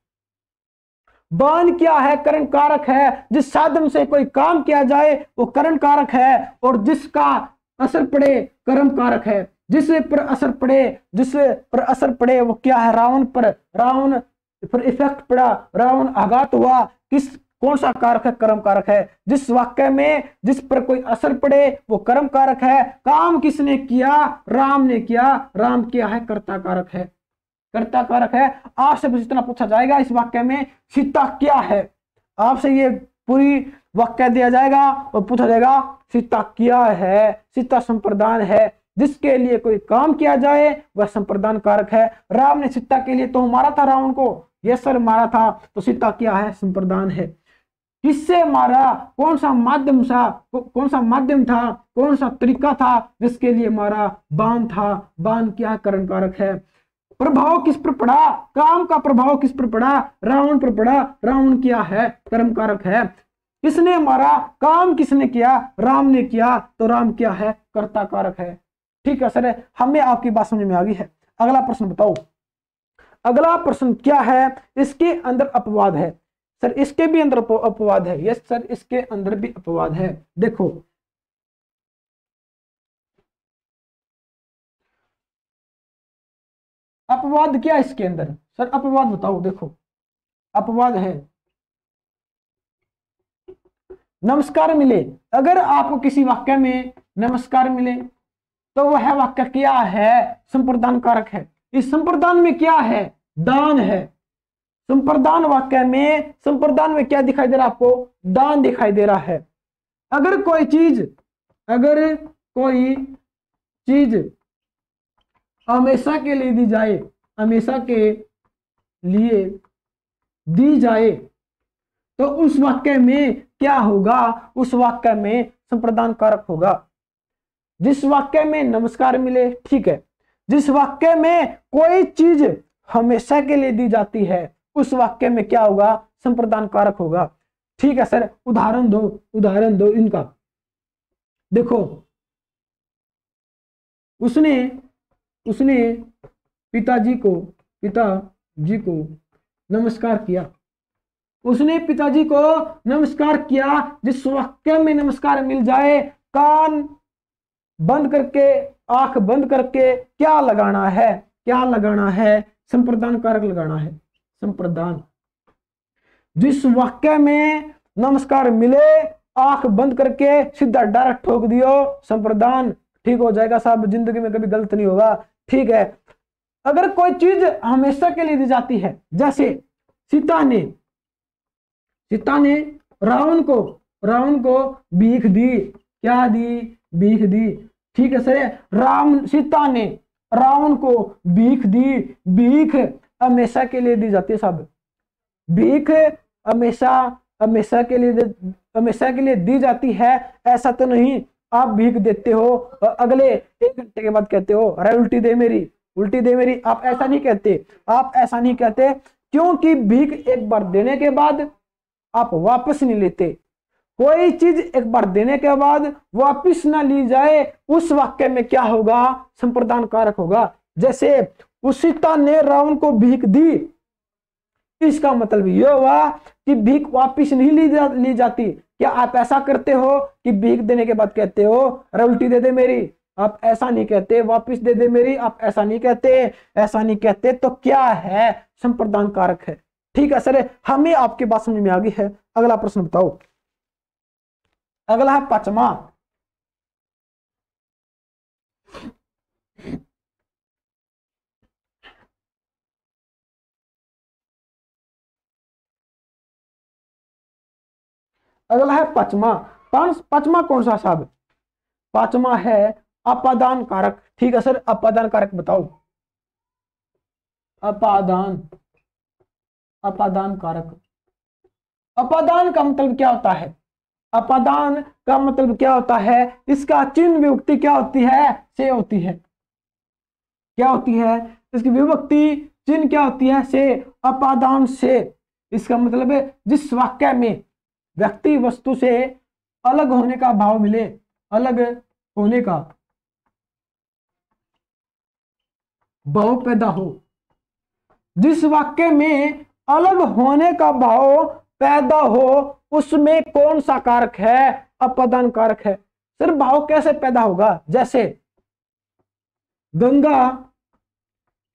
बाण क्या है? करण कारक है। जिस साधन से कोई काम किया जाए वो करण कारक है, और जिसका असर पड़े कर्म कारक है। जिस पर असर पड़े वो क्या है? रावण पर इफेक्ट पड़ा, रावण आघात हुआ। कौन सा कारक है? कर्म कारक है। जिस वाक्य में जिस पर कोई असर पड़े वो कर्म कारक है। काम किसने किया? राम ने किया। राम क्या है? कर्ता कारक है। कर्ता कारक है। आपसे बस इतना पूछा जाएगा इस वाक्य में सीता क्या है। आपसे ये पूरी वाक्य दिया जाएगा और पूछा जाएगा सीता क्या है? सीता संप्रदान है। जिसके लिए कोई काम किया जाए वह संप्रदान कारक है। राम ने सीता के लिए तो मारा था रावण को, यस सर मारा था। तो सीता क्या है? संप्रदान है। किससे मारा? कौन सा माध्यम था? कौन सा तरीका था जिसके लिए मारा? बाण था। बाण क्या? करण कारक है। प्रभाव किस पर पड़ा? काम का प्रभाव किस पर पड़ा? रावण पर पड़ा। रावण क्या है? कर्म कारक है। किसने मारा? काम किसने किया? राम ने किया। तो राम क्या है? कर्ता कारक है। ठीक है सर, हमें आपकी बात समझ में आ गई है। अगला प्रश्न बताओ। अगला प्रश्न क्या है? इसके अंदर अपवाद है। सर इसके भी अंदर अपवाद है। यस सर, इसके अंदर भी अपवाद है। देखो अपवाद क्या इसके अंदर? सर अपवाद बताओ। देखो अपवाद है नमस्कार मिले। अगर आपको किसी वाक्य में नमस्कार मिले तो वह वाक्य क्या है? संप्रदान कारक है। इस संप्रदान में क्या है? दान है। संप्रदान वाक्य में, संप्रदान में क्या दिखाई दे रहा है आपको? दान दिखाई दे रहा है। अगर कोई चीज हमेशा के लिए दी जाए, हमेशा के लिए दी जाए, तो उस वाक्य में क्या होगा? उस वाक्य में संप्रदान कारक होगा। जिस वाक्य में नमस्कार मिले, ठीक है, जिस वाक्य में कोई चीज हमेशा के लिए दी जाती है, उस वाक्य में क्या होगा? संप्रदान कारक होगा। ठीक है सर, उदाहरण दो इनका। देखो, उसने पिताजी को नमस्कार किया। उसने पिताजी को नमस्कार किया। जिस वाक्य में नमस्कार मिल जाए, कान बंद करके, आंख बंद करके क्या लगाना है? क्या लगाना है? संप्रदान कारक लगाना है, संप्रदान। जिस वाक्य में नमस्कार मिले, आंख बंद करके सीधा डायरेक्ट ठोक दियो, संप्रदान। ठीक हो जाएगा साहब, जिंदगी में कभी गलत नहीं होगा। ठीक है, अगर कोई चीज हमेशा के लिए दी जाती है, जैसे सीता ने रावण को भीख दी। क्या दी? भीख दी। ठीक है सर, सीता ने रावण को भीख दी। भीख हमेशा के लिए दी जाती है साहब। भीख हमेशा के लिए दी जाती है, ऐसा तो नहीं आप भीख देते हो और अगले 1 घंटे के बाद कहते हो अरे उल्टी दे मेरी। आप ऐसा नहीं कहते, क्योंकि भीख एक बार देने के बाद आप वापस नहीं लेते। कोई चीज एक बार देने के बाद वापस ना ली जाए, उस वाक्य में क्या होगा? संप्रदान कारक होगा। जैसे सीता ने रावण को भीख दी, इसका मतलब यह हुआ कि भीख वापस नहीं ली जाती। क्या आप ऐसा करते हो कि भीख देने के बाद कहते हो अरे उल्टी दे दे मेरी? आप ऐसा नहीं कहते। वापस दे दे मेरी, आप ऐसा नहीं कहते। तो क्या है? संप्रदान कारक है। ठीक है सर, हमें आपकी बात समझ में आ गई है। अगला प्रश्न बताओ। अगला है 5वां। अगला है 5वां कौन सा साहब? 5वां है अपादान कारक। ठीक है सर, अपादान कारक बताओ। अपादान कारक। अपादान का मतलब क्या होता है? अपादान का मतलब क्या होता है? इसका चिन्ह विभक्ति क्या होती है? से होती है। क्या होती है? इसकी विभक्ति चिन्ह क्या होती है? से। अपादान से, इसका मतलब है जिस वाक्य में व्यक्ति वस्तु से अलग होने का भाव मिले, अलग होने का भाव पैदा हो। जिस वाक्य में अलग होने का भाव पैदा हो, उसमें कौन सा कारक है? अपादान कारक है। सिर्फ भाव कैसे पैदा होगा? जैसे गंगा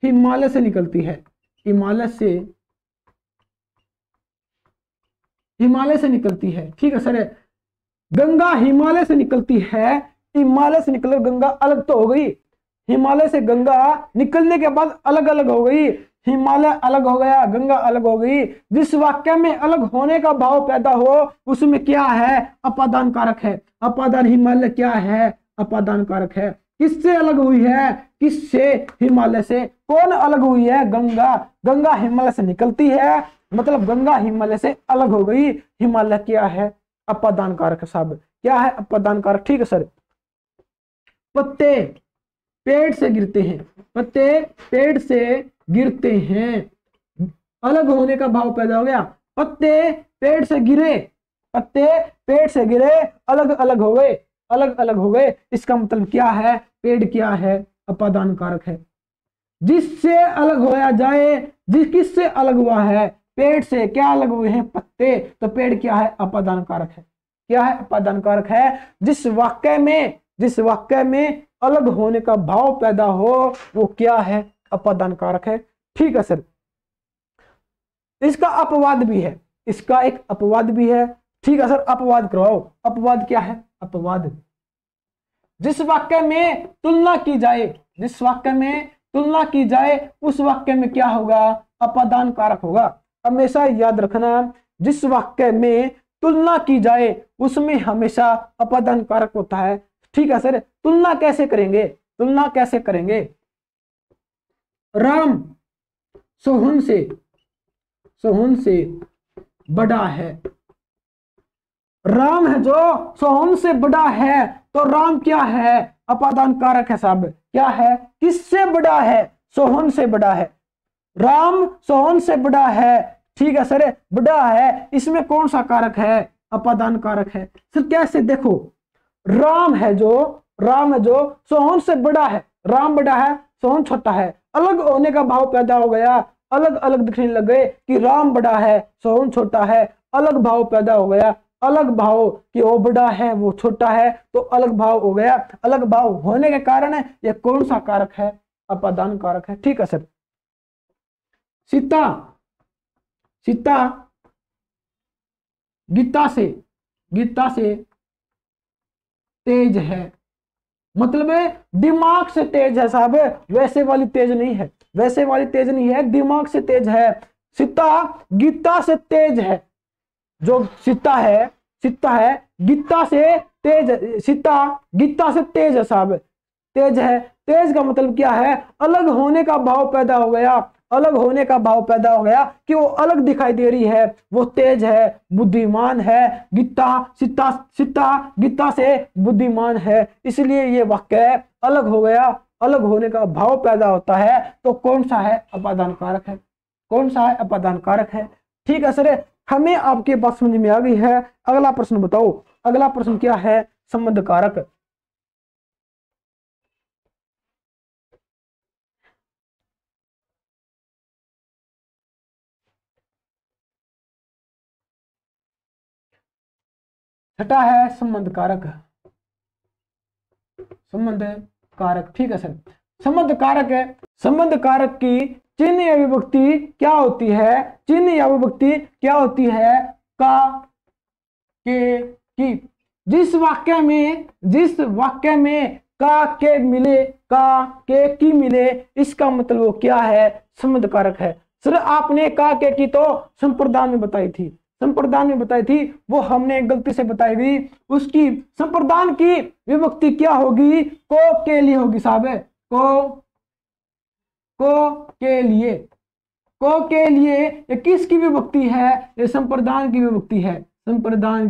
हिमालय से निकलती है, हिमालय से निकलती है। ठीक है सर, गंगा हिमालय से निकलती है। हिमालय से निकलकर गंगा अलग तो हो गई, हिमालय से गंगा निकलने के बाद अलग अलग हो गई। हिमालय अलग हो गया, गंगा अलग हो गई। जिस वाक्य में अलग होने का भाव पैदा हो, उसमें क्या है? अपादान कारक है। अपादान हिमालय क्या है? अपादान कारक है। किससे अलग हुई है? किससे? हिमालय से। कौन अलग हुई है? गंगा। गंगा हिमालय से निकलती है, मतलब गंगा हिमालय से अलग हो गई। हिमालय क्या है? अपादान कारक साहब। क्या है? अपादान कारक। ठीक है सर। पत्ते पेड़ से गिरते हैं, पत्ते पेड़ से गिरते हैं, अलग होने का भाव पैदा हो गया। पत्ते पेड़ से गिरे, पत्ते पेड़ से गिरे, अलग अलग हो गए, अलग अलग हो गए। इसका मतलब क्या है? पेड़ क्या है? अपादान कारक है। जिससे अलग होया जाए, किससे अलग हुआ है? पेड़ से। क्या अलग हुए हैं? पत्ते। तो पेड़ क्या है? अपादान कारक है। क्या है? अपादान कारक है। जिस वाक्य में अलग होने का भाव पैदा हो, वो क्या है? अपादान कारक है। ठीक है सर। इसका अपवाद भी है, इसका एक अपवाद भी है। ठीक है सर, अपवाद करवाओ। अपवाद क्या है? अपवाद जिस वाक्य में तुलना की जाए, जिस वाक्य में तुलना की जाए, उस वाक्य में क्या होगा? अपादान कारक होगा। हमेशा याद रखना, जिस वाक्य में तुलना की जाए उसमें हमेशा अपादान कारक होता है। ठीक है सर। तुलना कैसे करेंगे? तुलना कैसे करेंगे? राम सोहन से बड़ा है। राम है जो सोहन से बड़ा है, तो राम क्या है? अपादान कारक है साहब। क्या है? किससे बड़ा है? सोहन से बड़ा है। राम सोहन से बड़ा है, ठीक है सर, बड़ा है। इसमें कौन सा कारक है? अपादान कारक है। सर कैसे? देखो, राम है जो सोहन से बड़ा है, राम बड़ा है, सोहन छोटा है, अलग होने का भाव पैदा हो गया, अलग अलग दिखने लग गए कि राम बड़ा है, सोहन छोटा है, अलग भाव पैदा हो गया, अलग भाव कि वो बड़ा है वो छोटा है, तो अलग भाव हो गया। अलग भाव होने के कारण ये कौन सा कारक है? अपादान कारक है। ठीक है सर। सीता गीता से तेज है, मतलब दिमाग से तेज है साहब, वैसे वाली तेज नहीं है, वैसे वाली तेज नहीं है, दिमाग से तेज है। सीता गीता से तेज है, जो सीता है गीता से तेज, सीता गीता से तेज है साहब, तेज है। तेज का मतलब क्या है? अलग होने का भाव पैदा हो गया, अलग होने का भाव पैदा हो गया कि वो अलग दिखाई दे रही है, वो तेज है, बुद्धिमान है। सीता गीता से बुद्धिमान है, इसलिए ये वाक्य अलग हो गया, अलग होने का भाव पैदा होता है। तो कौन सा है? अपादान कारक है। कौन सा है? अपादान कारक है। ठीक है सर, हमें आपके बात समझ में आ गई है। अगला प्रश्न बताओ, अगला प्रश्न क्या है? संबंध कारक। छठा है संबंध कारक। संबंध कारक, ठीक है सर। संबंध कारक है, संबंध कारक की चिन्ह या विभक्ति क्या होती है? चिन्ह या विभक्ति क्या होती है? का, के, की। जिस वाक्य में का, के मिले, का, के, की मिले, इसका मतलब वो क्या है? संबंध कारक है। सर आपने का, के, की तो संप्रदान में बताई थी, वो हमने गलती से बताई थी। उसकी संप्रदान की विभक्ति क्या होगी? को के लिए होगी साहब, को के लिए। ये किसकी विभक्ति है? ये संप्रदान की विभक्ति है, संप्रदान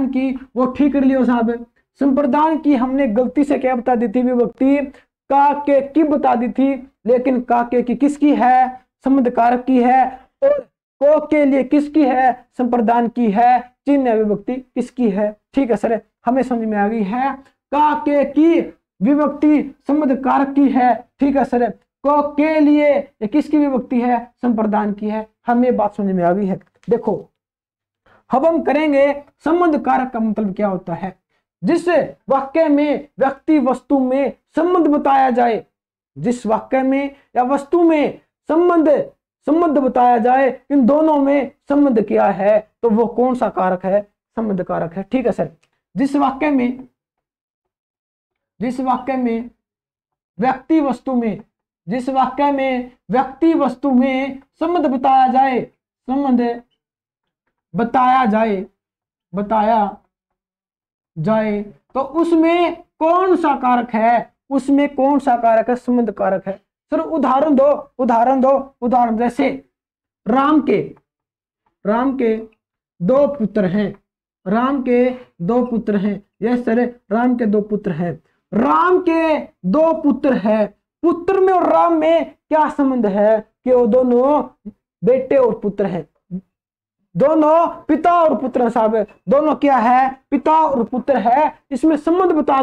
की वो ठीक कर लियो साहब। संप्रदान की हमने गलती से क्या बता दी थी? विभक्ति का, के, की बता दी थी, लेकिन का, के, की किसकी है? संबंध कारक की है। और को के लिए किसकी है? संप्रदान की है। चिन्ह विभक्ति किसकी है? ठीक है सर, हमें समझ में आ गई है। का, के, की विभक्ति संबंध कारक की है। ठीक है सर, को के लिए ये किसकी विभक्ति है? संप्रदान की है। हमें बात समझ में आ गई है। देखो अब हम करेंगे संबंध कारक का मतलब क्या होता है। जिस वाक्य में व्यक्ति वस्तु में संबंध बताया जाए, जिस वाक्य में या वस्तु में संबंध बताया जाए, इन दोनों में संबंध क्या है, तो वो कौन सा कारक है? संबंध कारक है। ठीक है सर, जिस वाक्य में व्यक्ति वस्तु में संबंध बताया जाए तो उसमें कौन सा कारक है? संबंध कारक है। सर उदाहरण दो। जैसे राम के दो पुत्र हैं, यस सर, राम के दो पुत्र हैं। राम के दो पुत्र हैं, पुत्र में और राम में क्या संबंध है? कि वो दोनों बेटे और पुत्र हैं, दोनों पिता और पुत्र साहब, दोनों क्या है? पिता और पुत्र है। इसमें संबंध बता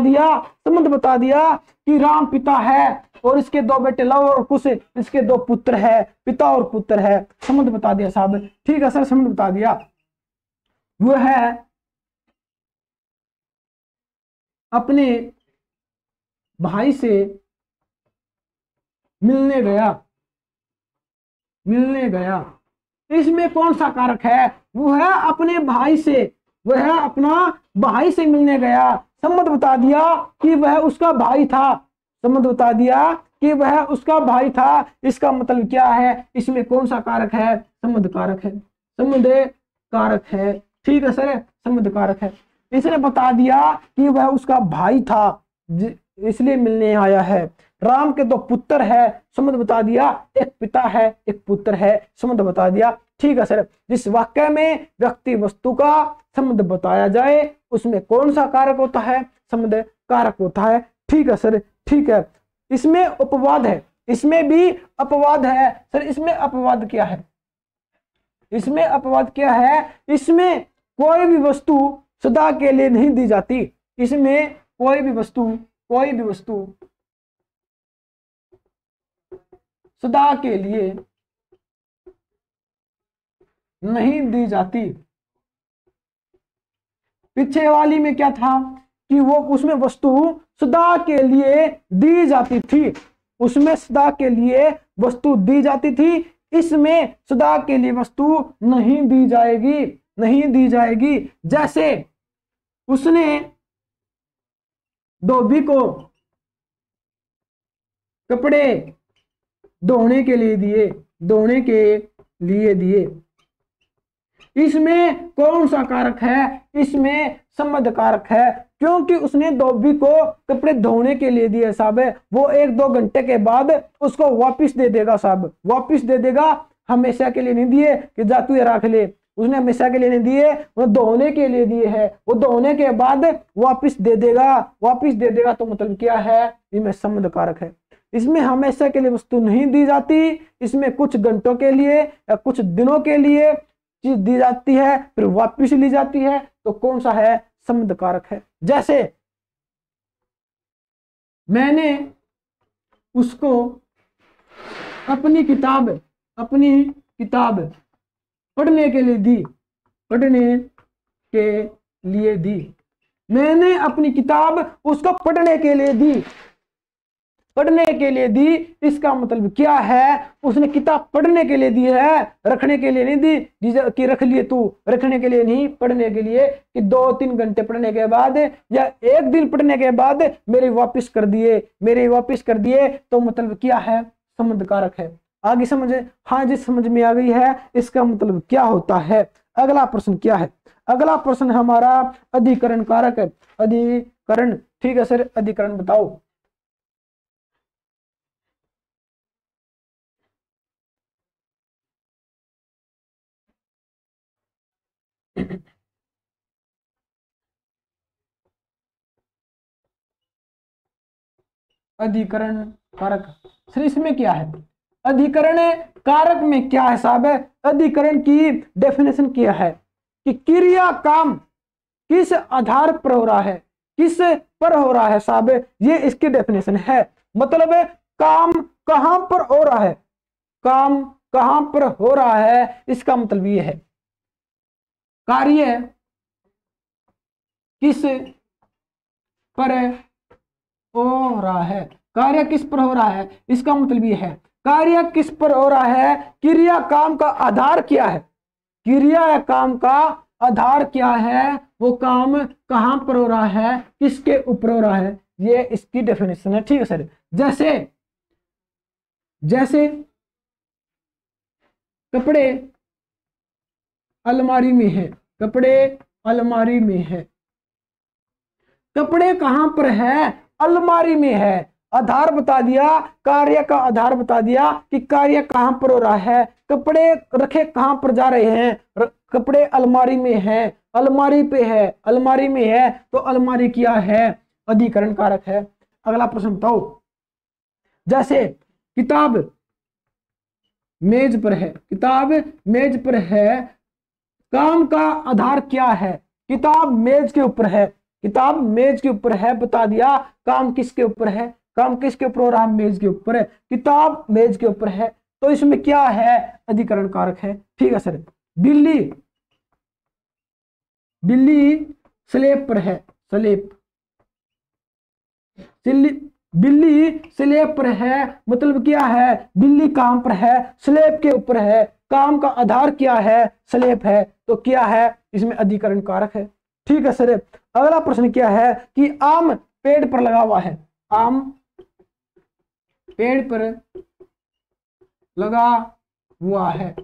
दिया कि राम पिता है और इसके दो बेटे लव और कुश, इसके दो पुत्र है, पिता और पुत्र है, संबंध बता दिया साहब। ठीक है सर, संबंध बता दिया। वो है अपने भाई से मिलने गया, इसमें कौन सा कारक है? वो है अपने भाई से, अपना भाई से मिलने गया। संबंध बता दिया कि वह उसका भाई था, इसका मतलब क्या है? इसमें कौन सा कारक है? संबंध कारक है। ठीक है सर, संबंध कारक है। इसने बता दिया कि वह उसका भाई था, इसलिए मिलने आया है। राम के 2 पुत्र है, संबंध बता दिया, एक पिता है एक पुत्र है, संबंध बता दिया। ठीक है सर, जिस वाक्य में व्यक्ति वस्तु का संबंध बताया जाए उसमें कौन सा कारक होता है, संबंध कारक होता है। ठीक है सर, ठीक है। इसमें अपवाद है, इसमें भी अपवाद है सर। इसमें अपवाद क्या है, इसमें अपवाद क्या है, इसमें कोई भी वस्तु सदा के लिए नहीं दी जाती। इसमें कोई भी वस्तु सदा के लिए नहीं दी जाती। पीछे वाली में क्या था कि वो उसमें वस्तु सदा के लिए दी जाती थी, उसमें सदा के लिए वस्तु दी जाती थी। इसमें सदा के लिए वस्तु नहीं दी जाएगी, नहीं दी जाएगी। जैसे उसने धोबी को कपड़े धोने के लिए दिए, धोने के लिए दिए। इसमें कौन सा कारक है, इसमें संबंध कारक है, क्योंकि उसने धोबी को कपड़े धोने के लिए दिए साहब। वो 1-2 घंटे के बाद उसको वापस दे देगा साहब, वापस दे देगा। हमेशा के लिए नहीं दिए कि जा तू ये रख ले, उसने हमेशा के लिए नहीं दिए, वो धोने के लिए दिए है। वो धोने के बाद वापस दे देगा, वापस दे देगा। तो मतलब क्या है, इसमें संबंध कारक है। इसमें हमेशा के लिए वस्तु नहीं दी जाती, इसमें कुछ घंटों के लिए या कुछ दिनों के लिए चीज दी जाती है फिर वापस ली जाती है। तो कौन सा है, संबंध कारक है। जैसे मैंने उसको अपनी किताब पढ़ने के लिए दी, पढ़ने के लिए दी। मैंने अपनी किताब उसको पढ़ने के लिए दी, पढ़ने के लिए दी। इसका मतलब क्या है, उसने किताब पढ़ने के लिए दी है, रखने के लिए नहीं दी कि रख लिए तू, रखने के लिए नहीं, पढ़ने के लिए कि 2-3 घंटे पढ़ने के बाद या 1 दिन पढ़ने के बाद मेरे वापस कर दिए, मेरे वापस कर दिए। तो मतलब क्या है, संबंध कारक है। आगे समझ, हाँ जी समझ में आ गई है। इसका मतलब क्या होता है। अगला प्रश्न क्या है, अगला प्रश्न हमारा अधिकरण कारक है, अधिकरण। ठीक है सर, अधिकरण बताओ। अधिकरण कारक सर, इसमें क्या है, अधिकरण कारक में क्या है साहब। अधिकरण की डेफिनेशन क्या है कि क्रिया काम किस आधार पर हो रहा है, किस पर हो रहा है साहब, ये इसकी डेफिनेशन है। मतलब काम कहां पर हो रहा है, काम कहां पर हो रहा है, इसका मतलब ये है कार्य किस पर हो रहा है, कार्य किस पर हो रहा है, इसका मतलब ये है कार्य किस पर हो रहा है। क्रिया काम का आधार क्या है, क्रिया या काम का आधार क्या है, वो काम कहां पर हो रहा है, किसके ऊपर हो रहा है, ये इसकी डेफिनेशन है। ठीक है सर। जैसे कपड़े अलमारी में है, कपड़े अलमारी में है, कपड़े कहां पर है, अलमारी में है। आधार बता दिया, कार्य का आधार बता दिया कि कार्य कहां पर हो रहा है, कपड़े रखे कहां पर जा रहे हैं, कपड़े अलमारी में है, अलमारी पे है, अलमारी में है। तो अलमारी क्या है, अधिकरण कारक है। अगला प्रश्न बताओ। जैसे किताब मेज पर है, किताब मेज पर है, काम का आधार क्या है, किताब मेज के ऊपर है, किताब मेज के ऊपर है बता दिया। काम किसके ऊपर है, काम किसके ऊपर हो रहा है, मेज के ऊपर है, किताब मेज के ऊपर है। तो इसमें क्या है, अधिकरण कारक है। ठीक है सर। बिल्ली, बिल्ली स्लेब पर है, स्लेब, बिल्ली स्लेब पर है, मतलब क्या है, बिल्ली काम पर है, स्लेब के ऊपर है, काम का आधार क्या है, स्लेब है। तो क्या है, इसमें अधिकरण कारक है। ठीक है सर। अगला प्रश्न क्या है कि आम पेड़ पर लगा हुआ है, आम पेड़ पर लगा हुआ है,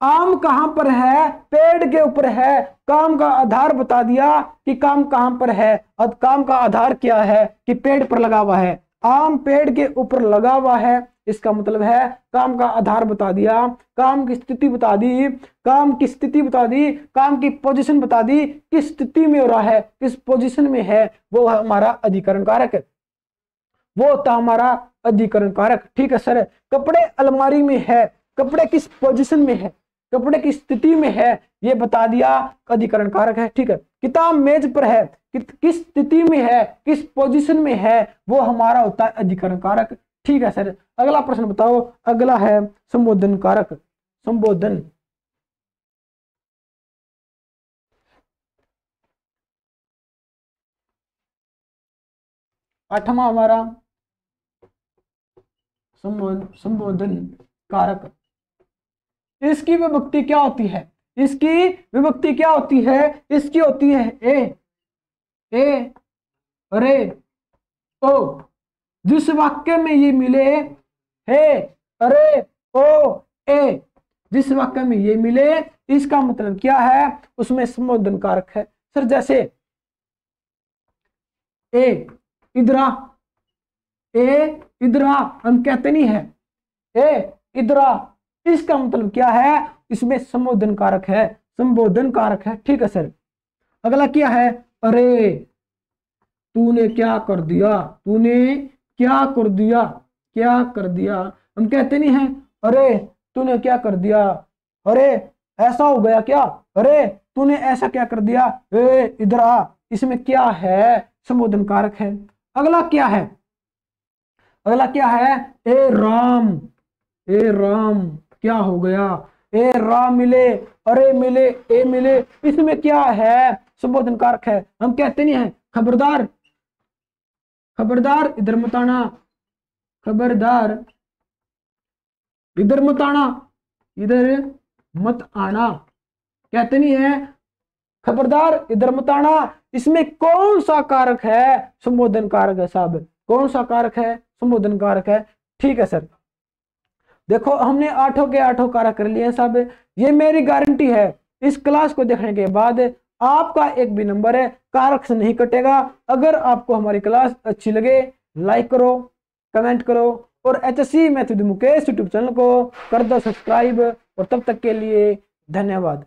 आम कहां पर है, पेड़ के ऊपर है। काम का आधार बता दिया कि काम कहां पर है, और काम का आधार क्या है कि पेड़ पर लगा हुआ है। आम पेड़ के ऊपर लगा हुआ है, इसका मतलब है काम का आधार बता दिया, काम की स्थिति बता दी, काम की स्थिति बता दी, काम की पोजीशन बता दी, किस स्थिति में हो रहा है, किस पोजीशन में है, वो है हमारा अधिकरण कारक, वो होता हमारा अधिकरण कारक। ठीक है सर। कपड़े अलमारी में है, कपड़े किस पोजीशन में है, कपड़े की स्थिति में है, ये बता दिया, अधिकरण कारक है। ठीक है। किताब मेज पर है, किस स्थिति में है, किस पोजीशन में है, वो हमारा होता है अधिकरण कारक। ठीक है सर। अगला प्रश्न बताओ। अगला है संबोधन कारक। संबोधन, आठवां हमारा संबोधन कारक। इसकी विभक्ति क्या होती है, इसकी विभक्ति क्या होती है, इसकी होती है ए, अरे, ओ। जिस वाक्य में ये मिले हे, अरे, ओ, ए, जिस वाक्य में ये मिले, इसका मतलब क्या है, उसमें संबोधन कारक है। सर जैसे ए इधरा, ए इधरा, हम कहते नहीं है ए इधरा, इसका मतलब क्या है, इसमें संबोधन कारक है, संबोधन कारक है। ठीक है सर। अगला क्या है, अरे तूने क्या कर दिया, तूने क्या कर दिया, क्या कर दिया, हम कहते नहीं है अरे तूने क्या कर दिया, अरे ऐसा हो गया क्या, अरे तूने ऐसा क्या कर दिया, ए इधर आ, इसमें क्या है, संबोधन कारक है। अगला क्या है, अगला क्या है, ए राम, ए राम क्या हो गया, ए राम मिले, अरे मिले, ए मिले, इसमें क्या है, संबोधन कारक है। हम कहते नहीं है खबरदार, खबरदार इधर मत आना, खबरदार इधर मत आना, इधर मत आना, कहते नहीं है खबरदार इधर मत आना, इसमें कौन सा कारक है, संबोधन कारक है साहब, कौन सा कारक है, संबोधन कारक है। ठीक है सर। देखो हमने 8 के 8 कारक कर लिए साहब, ये मेरी गारंटी है, इस क्लास को देखने के बाद आपका एक भी नंबर है कारक से नहीं कटेगा। अगर आपको हमारी क्लास अच्छी लगे, लाइक करो, कमेंट करो, और HSC math with Mukesh YouTube channel को कर दो सब्सक्राइब। और तब तक के लिए धन्यवाद।